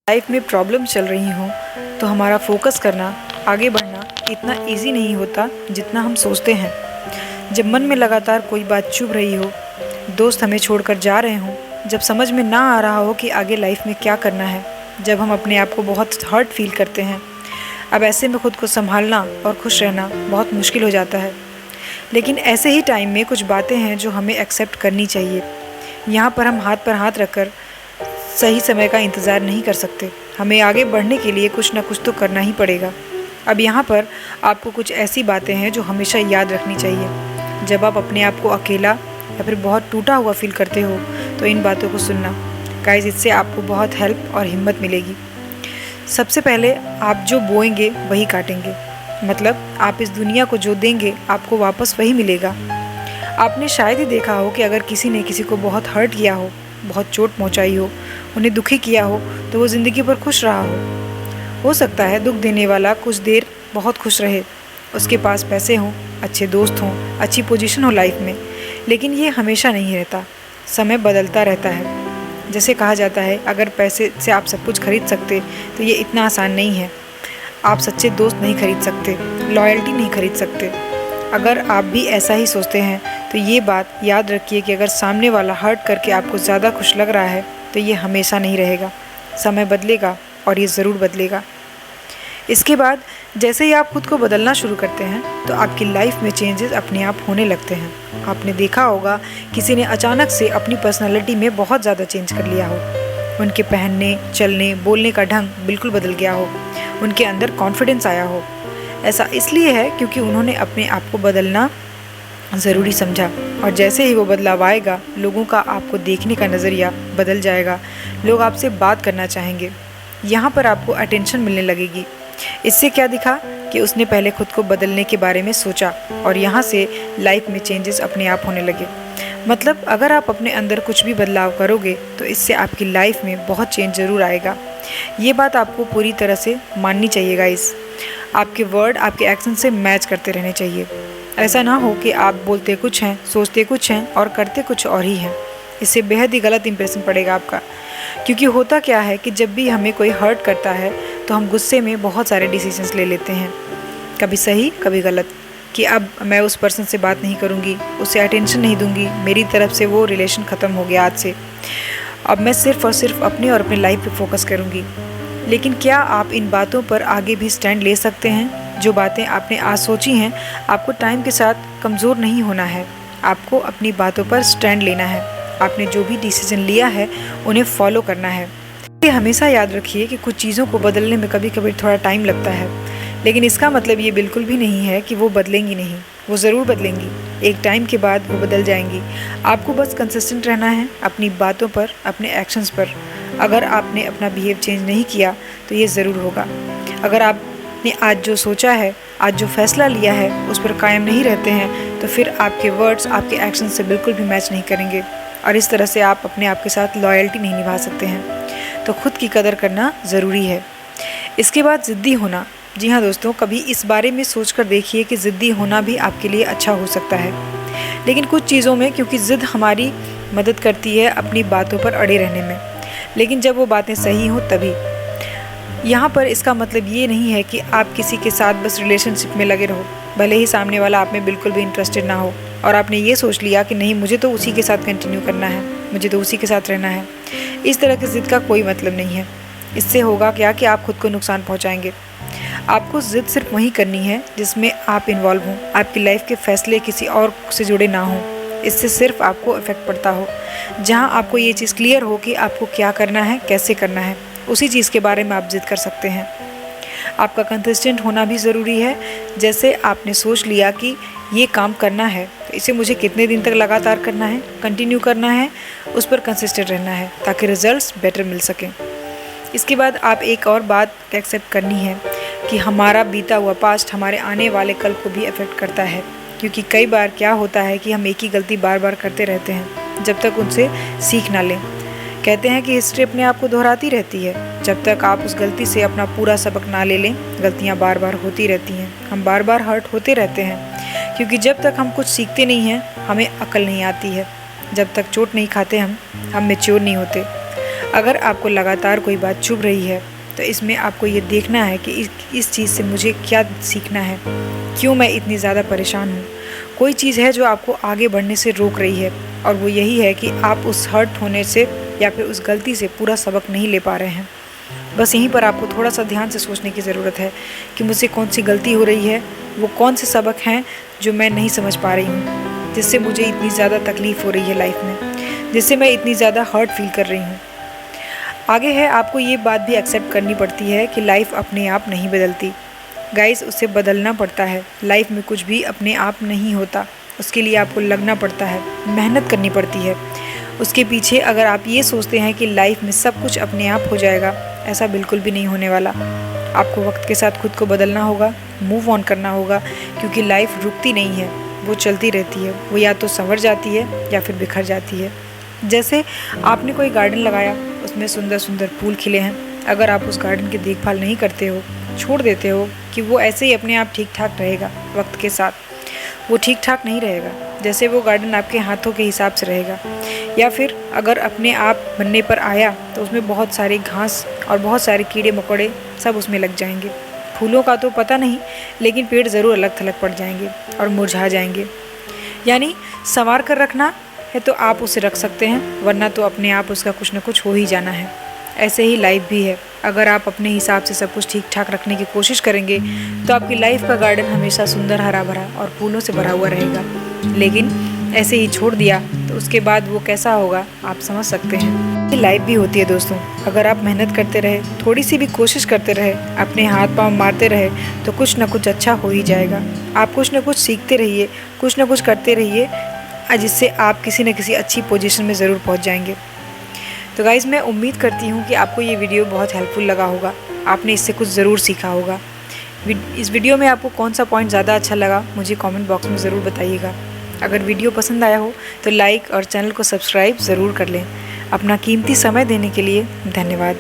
Life में problem चल रही हों तो हमारा फोकस करना, आगे बढ़ना इतना इजी नहीं होता जितना हम सोचते हैं। जब मन में लगातार कोई बात चुभ रही हो, दोस्त हमें छोड़कर जा रहे हों, जब समझ में ना आ रहा हो कि आगे लाइफ में क्या करना है, जब हम अपने आप को बहुत हर्ट फील करते हैं, अब ऐसे में खुद को संभालना और खुश रहना बहुत मुश्किल हो जाता है। लेकिन ऐसे ही टाइम में कुछ बातें हैं जो हमें एक्सेप्ट करनी चाहिए। यहाँ पर हम हाथ पर हाथ रखकर सही समय का इंतज़ार नहीं कर सकते। हमें आगे बढ़ने के लिए कुछ ना कुछ तो करना ही पड़ेगा। अब यहाँ पर आपको कुछ ऐसी बातें हैं जो हमेशा याद रखनी चाहिए। जब आप अपने आप को अकेला या फिर बहुत टूटा हुआ फील करते हो तो इन बातों को सुनना गाइस, इससे आपको बहुत हेल्प और हिम्मत मिलेगी। सबसे पहले, आप जो बोएंगे वही काटेंगे। मतलब आप इस दुनिया को जो देंगे आपको वापस वही मिलेगा। आपने शायद ही देखा हो कि अगर किसी ने किसी को बहुत हर्ट किया हो, बहुत चोट पहुंचाई हो, उन्हें दुखी किया हो तो वो ज़िंदगी भर खुश रहा हो सकता है दुख देने वाला कुछ देर बहुत खुश रहे, उसके पास पैसे हों, अच्छे दोस्त हों, अच्छी पोजीशन हो लाइफ में, लेकिन ये हमेशा नहीं रहता। समय बदलता रहता है। जैसे कहा जाता है, अगर पैसे से आप सब कुछ खरीद सकते तो ये इतना आसान नहीं है। आप सच्चे दोस्त नहीं खरीद सकते, लॉयल्टी नहीं खरीद सकते। अगर आप भी ऐसा ही सोचते हैं तो ये बात याद रखिए कि अगर सामने वाला हर्ट करके आपको ज़्यादा खुश लग रहा है तो ये हमेशा नहीं रहेगा। समय बदलेगा और ये ज़रूर बदलेगा। इसके बाद जैसे ही आप खुद को बदलना शुरू करते हैं तो आपकी लाइफ में चेंजेस अपने आप होने लगते हैं। आपने देखा होगा किसी ने अचानक से अपनी पर्सनालिटी में बहुत ज़्यादा चेंज कर लिया हो। उनके पहनने, चलने, बोलने का ढंग बिल्कुल बदल गया हो। उनके अंदर कॉन्फिडेंस आया हो। ऐसा इसलिए है क्योंकि उन्होंने अपने आप को बदलना ज़रूरी समझा। और जैसे ही वो बदलाव आएगा, लोगों का आपको देखने का नज़रिया बदल जाएगा। लोग आपसे बात करना चाहेंगे। यहाँ पर आपको अटेंशन मिलने लगेगी। इससे क्या दिखा कि उसने पहले खुद को बदलने के बारे में सोचा और यहाँ से लाइफ में चेंजेस अपने आप होने लगे। मतलब अगर आप अपने अंदर कुछ भी बदलाव करोगे तो इससे आपकी लाइफ में बहुत चेंज ज़रूर आएगा। ये बात आपको पूरी तरह से माननी चाहिए गाइस। आपके वर्ड आपके एक्शन से मैच करते रहने चाहिए। ऐसा ना हो कि आप बोलते कुछ हैं, सोचते कुछ हैं और करते कुछ और ही हैं। इससे बेहद ही गलत इंप्रेशन पड़ेगा आपका। क्योंकि होता क्या है कि जब भी हमें कोई हर्ट करता है तो हम गुस्से में बहुत सारे डिसीजंस ले लेते हैं, कभी सही कभी गलत, कि अब मैं उस पर्सन से बात नहीं करूँगी, उसे अटेंशन नहीं दूँगी, मेरी तरफ से वो रिलेशन ख़त्म हो गया आज से, अब मैं सिर्फ़ और सिर्फ अपनी और अपनी लाइफ पे फोकस करूँगी। लेकिन क्या आप इन बातों पर आगे भी स्टैंड ले सकते हैं? जो बातें आपने आज सोची हैं, आपको टाइम के साथ कमज़ोर नहीं होना है। आपको अपनी बातों पर स्टैंड लेना है। आपने जो भी डिसीजन लिया है उन्हें फॉलो करना है। ये हमेशा याद रखिए कि कुछ चीज़ों को बदलने में कभी कभी थोड़ा टाइम लगता है, लेकिन इसका मतलब ये बिल्कुल भी नहीं है कि वो बदलेंगी नहीं। वो ज़रूर बदलेंगी। एक टाइम के बाद वो बदल जाएंगी। आपको बस कंसिस्टेंट रहना है अपनी बातों पर, अपने एक्शंस पर। अगर आपने अपना बिहेव चेंज नहीं किया तो ये ज़रूर होगा। अगर आपने आज जो सोचा है, आज जो फैसला लिया है, उस पर कायम नहीं रहते हैं तो फिर आपके वर्ड्स आपके एक्शन से बिल्कुल भी मैच नहीं करेंगे और इस तरह से आप अपने आप के साथ लॉयल्टी नहीं निभा सकते हैं। तो खुद की कदर करना ज़रूरी है। इसके बाद ज़िद्दी होना। जी हाँ दोस्तों, कभी इस बारे में सोचकर देखिए कि ज़िद्दी होना भी आपके लिए अच्छा हो सकता है। लेकिन कुछ चीज़ों में, क्योंकि ज़िद हमारी मदद करती है अपनी बातों पर अड़े रहने में, लेकिन जब वो बातें सही हों तभी। यहाँ पर इसका मतलब ये नहीं है कि आप किसी के साथ बस रिलेशनशिप में लगे रहो, भले ही सामने वाला आप में बिल्कुल भी इंटरेस्टेड ना हो और आपने ये सोच लिया कि नहीं, मुझे तो उसी के साथ कंटिन्यू करना है, मुझे तो उसी के साथ रहना है। इस तरह की ज़िद का कोई मतलब नहीं है। इससे होगा क्या कि आप खुद को नुकसान पहुँचाएंगे। आपको ज़िद सिर्फ वही करनी है जिसमें आप इन्वॉल्व हों, आपकी लाइफ के फैसले किसी और से जुड़े ना हों, इससे सिर्फ आपको इफ़ेक्ट पड़ता हो। जहाँ आपको ये चीज़ क्लियर हो कि आपको क्या करना है, कैसे करना है, उसी चीज़ के बारे में आप ज़िद कर सकते हैं। आपका कंसिस्टेंट होना भी ज़रूरी है। जैसे आपने सोच लिया कि ये काम करना है तो इसे मुझे कितने दिन तक लगातार करना है, कंटिन्यू करना है, उस पर कंसिस्टेंट रहना है ताकि रिजल्ट्स बेटर मिल सकें। इसके बाद आप एक और बात एक्सेप्ट करनी है कि हमारा बीता हुआ पास्ट हमारे आने वाले कल को भी अफेक्ट करता है। क्योंकि कई बार क्या होता है कि हम एक ही गलती बार बार करते रहते हैं जब तक उनसे सीख ना लें। कहते हैं कि हिस्ट्री अपने आप को दोहराती रहती है। जब तक आप उस गलती से अपना पूरा सबक ना ले लें, गलतियां बार बार होती रहती हैं। हम बार बार हर्ट होते रहते हैं क्योंकि जब तक हम कुछ सीखते नहीं हैं हमें अकल नहीं आती है। जब तक चोट नहीं खाते हम मैच्योर नहीं होते। अगर आपको लगातार कोई बात चुभ रही है तो इसमें आपको ये देखना है कि इस चीज़ से मुझे क्या सीखना है, क्यों मैं इतनी ज़्यादा परेशान हूँ। कोई चीज़ है जो आपको आगे बढ़ने से रोक रही है और वो यही है कि आप उस हर्ट होने से या फिर उस गलती से पूरा सबक नहीं ले पा रहे हैं। बस यहीं पर आपको थोड़ा सा ध्यान से सोचने की ज़रूरत है कि मुझसे कौन सी गलती हो रही है, वो कौन से सबक हैं जो मैं नहीं समझ पा रही हूँ, जिससे मुझे इतनी ज़्यादा तकलीफ़ हो रही है लाइफ में, जिससे मैं इतनी ज़्यादा हर्ट फील कर रही हूँ। आगे है आपको ये बात भी एक्सेप्ट करनी पड़ती है कि लाइफ अपने आप नहीं बदलती गाइस, उसे बदलना पड़ता है। लाइफ में कुछ भी अपने आप नहीं होता, उसके लिए आपको लगना पड़ता है, मेहनत करनी पड़ती है उसके पीछे। अगर आप ये सोचते हैं कि लाइफ में सब कुछ अपने आप हो जाएगा, ऐसा बिल्कुल भी नहीं होने वाला। आपको वक्त के साथ खुद को बदलना होगा, मूव ऑन करना होगा, क्योंकि लाइफ रुकती नहीं है, वो चलती रहती है। वो या तो संवर जाती है या फिर बिखर जाती है। जैसे आपने कोई गार्डन लगाया, उसमें सुंदर सुंदर फूल खिले हैं। अगर आप उस गार्डन की देखभाल नहीं करते हो, छोड़ देते हो कि वो ऐसे ही अपने आप ठीक ठाक रहेगा, वक्त के साथ वो ठीक ठाक नहीं रहेगा जैसे वो गार्डन आपके हाथों के हिसाब से रहेगा। या फिर अगर अपने आप बनने पर आया तो उसमें बहुत सारी घास और बहुत सारे कीड़े मकोड़े सब उसमें लग जाएंगे। फूलों का तो पता नहीं, लेकिन पेड़ ज़रूर अलग थलग पड़ जाएंगे और मुरझा जाएंगे। यानी संवार कर रखना है तो आप उसे रख सकते हैं, वरना तो अपने आप उसका कुछ न कुछ हो ही जाना है। ऐसे ही लाइफ भी है। अगर आप अपने हिसाब से सब कुछ ठीक ठाक रखने की कोशिश करेंगे तो आपकी लाइफ का गार्डन हमेशा सुंदर हरा भरा और फूलों से भरा हुआ रहेगा। लेकिन ऐसे ही छोड़ दिया तो उसके बाद वो कैसा होगा आप समझ सकते हैं। ये लाइफ भी होती है दोस्तों। अगर आप मेहनत करते रहे, थोड़ी सी भी कोशिश करते रहे, अपने हाथ पाँव मारते रहे तो कुछ ना कुछ अच्छा हो ही जाएगा। आप कुछ ना कुछ सीखते रहिए, कुछ ना कुछ करते रहिए, जिससे आप किसी न किसी अच्छी पोजीशन में ज़रूर पहुंच जाएंगे। तो गाइज़, मैं उम्मीद करती हूँ कि आपको ये वीडियो बहुत हेल्पफुल लगा होगा, आपने इससे कुछ ज़रूर सीखा होगा। इस वीडियो में आपको कौन सा पॉइंट ज़्यादा अच्छा लगा मुझे कमेंट बॉक्स में ज़रूर बताइएगा। अगर वीडियो पसंद आया हो तो लाइक और चैनल को सब्सक्राइब ज़रूर कर लें। अपना कीमती समय देने के लिए धन्यवाद।